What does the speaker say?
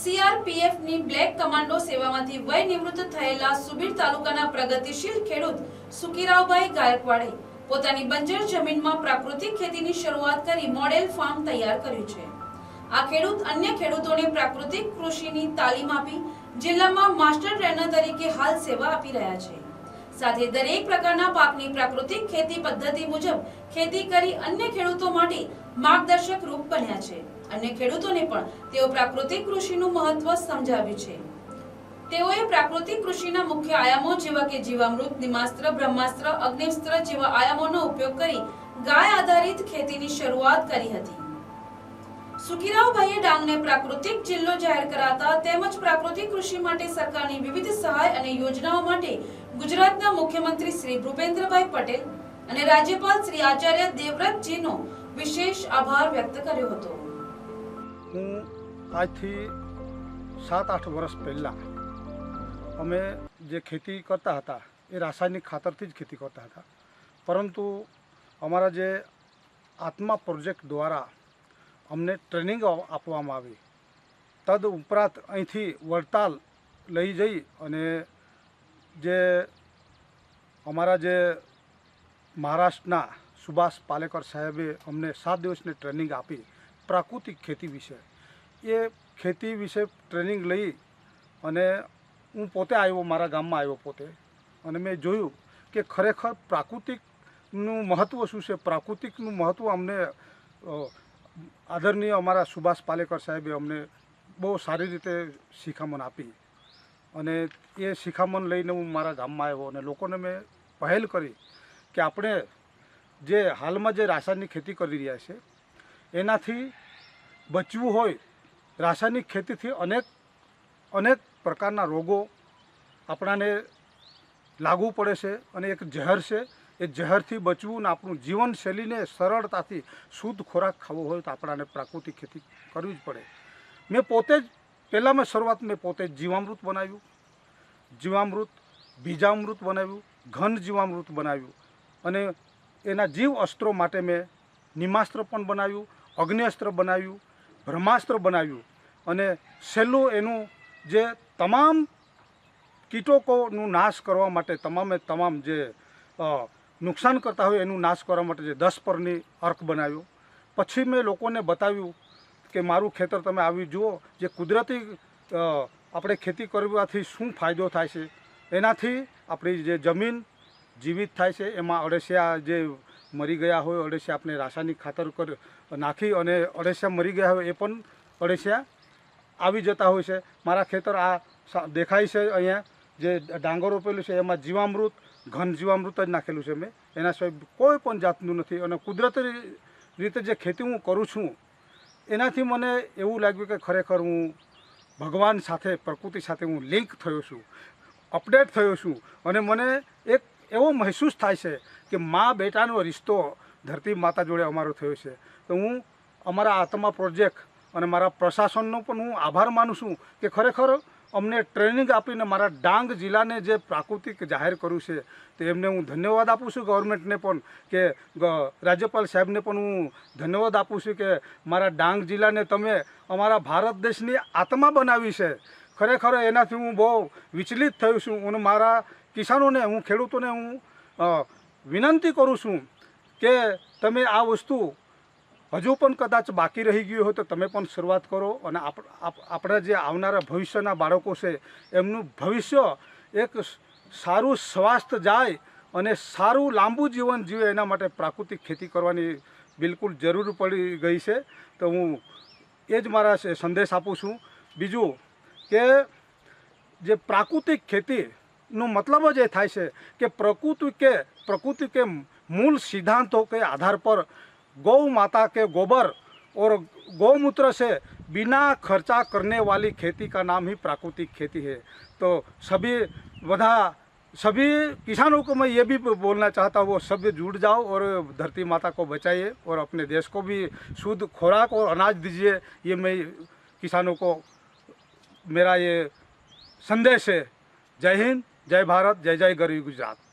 સીઆરપીએફની black commando સેવામાંથી વય નિવૃત્ત થયેલા સુબીર તાલુકાના પ્રગતિશીલ ખેડૂત સુકીરાવભાઈ ગાયકવાડે પોતાની બંજર જમીનમાં પ્રાકૃતિક ખેતીની શરૂઆત કરી મોડેલ ફાર્મ તૈયાર કર્યું છે। આ ખેડૂત અન્ય ખેડૂતોને પ્રાકૃતિક કૃષિની તાલીમ આપી જિલ્લામાં માસ્ટર ટ્રેનર તરીકે હાલ સેવા આપી રહ્યા છે। સાથે દરેક પ્રકારના પાકની પ્રાકૃતિક ખેતી પદ્ધતિ મુજબ ખેતી કરી અન્ય ખેડૂતો માટે માર્ગદર્શક રૂપ બન્યા છે। અન્ય ખેડૂતોને પણ તેઓ પ્રાકૃતિક કૃષિનું મહત્વ સમજાવ્યું છે। તેઓએ પ્રાકૃતિક કૃષિના મુખ્ય આયામો જેવા કે જીવામૃત, નિમાસ્ત્ર, બ્રહ્માસ્ત્ર, અગ્નિસ્ત્ર જેવા આયામોનો ઉપયોગ કરી ગાય આધારિત ખેતીની શરૂઆત કરી હતી। સુકીરાવભાઈએ ડાંગને પ્રાકૃતિક જિલ્લો જાહેર કરાતા તેમજ પ્રાકૃતિક કૃષિ માટે સરકારની વિવિધ સહાય અને યોજનાઓ માટે ગુજરાતના મુખ્યમંત્રી શ્રી ભૂપેન્દ્રભાઈ પટેલ અને રાજ્યપાલ શ્રી આચાર્ય દેવવ્રતજીનો વિશેષ આભાર વ્યક્ત કર્યો હતો। હું આજથી 7-8 વર્ષ પહેલાં અમે જે ખેતી કરતા હતા એ રાસાયણિક ખાતરથી જ ખેતી કરતા હતા, પરંતુ અમારા જે આત્મા પ્રોજેક્ટ દ્વારા અમને ટ્રેનિંગ આપવામાં આવી, તદ ઉપરાંત અહીંથી વડતાલ લઈ જઈ અને જે અમારા જે મહારાષ્ટ્રના સુભાષ પાલેકર સાહેબે અમને 7 દિવસની ટ્રેનિંગ આપી પ્રાકૃતિક ખેતી વિશે। એ ખેતી વિશે ટ્રેનિંગ લઈ અને હું પોતે આવ્યો, મારા ગામમાં આવ્યો પોતે, અને મેં જોયું કે ખરેખર પ્રાકૃતિકનું મહત્ત્વ શું છે। પ્રાકૃતિકનું મહત્ત્વ અમને આદરણીય અમારા સુભાષ પાલેકર સાહેબે અમને બહુ સારી રીતે શિખામણ આપી, અને એ શિખામણ લઈને હું મારા ગામમાં આવ્યો અને લોકોને મેં પહેલ કરી કે આપણે જે હાલમાં જે રાસાયણિક ખેતી કરી રહ્યા છે એનાથી બચવું હોય। રાસાયણિક ખેતીથી અનેક પ્રકારના રોગો આપણાને લાગુ પડે છે અને એક ઝેર છે। એ ઝેરથી બચવું ને આપણું જીવનશૈલીને સરળતાથી શુદ્ધ ખોરાક ખાવો હોય તો આપણાને પ્રાકૃતિક ખેતી કરવી જ પડે। મેં પોતે જ પહેલાં શરૂઆત મેં પોતે જ જીવામૃત બનાવ્યું, બીજામૃત બનાવ્યું, ઘન જીવામૃત બનાવ્યું, અને એના જીવ અસ્ત્રો માટે મેં નિમાસ્ત્ર પણ બનાવ્યું, અગ્નિઅસ્ત્ર બનાવ્યું, બ્રહ્માસ્ત્ર બનાવ્યું, અને છેલ્લું એનું જે તમામ કીટકોનું નાશ કરવા માટે તમામ જે નુકસાન કરતા હોય એનું નાશ કરવા માટે જે 10 પરની અર્ક બનાવ્યો। પછી મેં લોકોને બતાવ્યું કે મારું ખેતર તમે આવી જુઓ, જે કુદરતી આપણે ખેતી કરવાથી શું ફાયદો થાય છે। એનાથી આપણી જે જમીન જીવિત થાય છે, એમાં અળસિયા જે મરી ગયા હોય, અળસિયા આપણે રાસાયણિક ખાતર નાખી અને અળસિયા મરી ગયા હોય એ પણ અળસિયા આવી જતા હોય છે। મારા ખેતર આ દેખાય છે અહીંયા જે ડાંગર રોપેલું છે એમાં જીવામૃત, ઘન જીવામૃત જ નાખેલું છે મેં, એના સિવાય કોઈ પણ જાતનું નથી। અને કુદરતી રીતે જે ખેતી હું કરું છું એનાથી મને એવું લાગ્યું કે ખરેખર હું ભગવાન સાથે, પ્રકૃતિ સાથે હું લિંક થયો છું, અપડેટ થયો છું, અને મને એક એવો મહેસૂસ થાય છે કે મા બેટાનો રિશ્તો ધરતી માતા જોડે અમારો થયો છે। તો હું અમારા આત્મા પ્રોજેક્ટ અને મારા પ્રશાસનનો પણ હું આભાર માનું છું કે ખરેખર અમને ટ્રેનિંગ આપીને મારા ડાંગ જિલ્લાને જે પ્રાકૃતિક જાહેર કર્યું છે તો એમને હું ધન્યવાદ આપું છું। ગવર્મેન્ટને પણ, કે રાજ્યપાલ સાહેબને પણ હું ધન્યવાદ આપું છું કે મારા ડાંગ જિલ્લાને તમે અમારા ભારત દેશની આત્મા બનાવી છે। ખરેખર એનાથી હું બહુ વિચલિત થયો છું, અને મારા કિસાનોને, હું ખેડૂતોને હું વિનંતી કરું છું કે તમે આ વસ્તુ હજુ પણ કદાચ બાકી રહી ગયું હોય તો તમે પણ શરૂઆત કરો, અને આપણા જે આવનારા ભવિષ્યના બાળકો છે એમનું ભવિષ્ય એક સારું સ્વાસ્થ્ય જાય અને સારું લાંબુ જીવન જીવે એના માટે પ્રાકૃતિક ખેતી કરવાની બિલકુલ જરૂર પડી ગઈ છે। તો હું એ જ મારા સંદેશ આપું છું। બીજું કે જે પ્રાકૃતિક ખેતીનો મતલબ જ એ થાય છે કે प्रकृति के मूल सिद्धांतों के आधार पर गौ माता के गोबर और गौमूत्र से बिना खर्चा करने वाली खेती का नाम ही प्राकृतिक खेती है। तो सभी किसानों को मैं ये भी बोलना चाहता हूँ, वो सब जुड़ जाओ और धरती माता को बचाइए और अपने देश को भी शुद्ध खुराक और अनाज दीजिए। ये मैं किसानों को मेरा ये संदेश है। जय हिंद, जय भारत, जय जय गरीब गुजरात।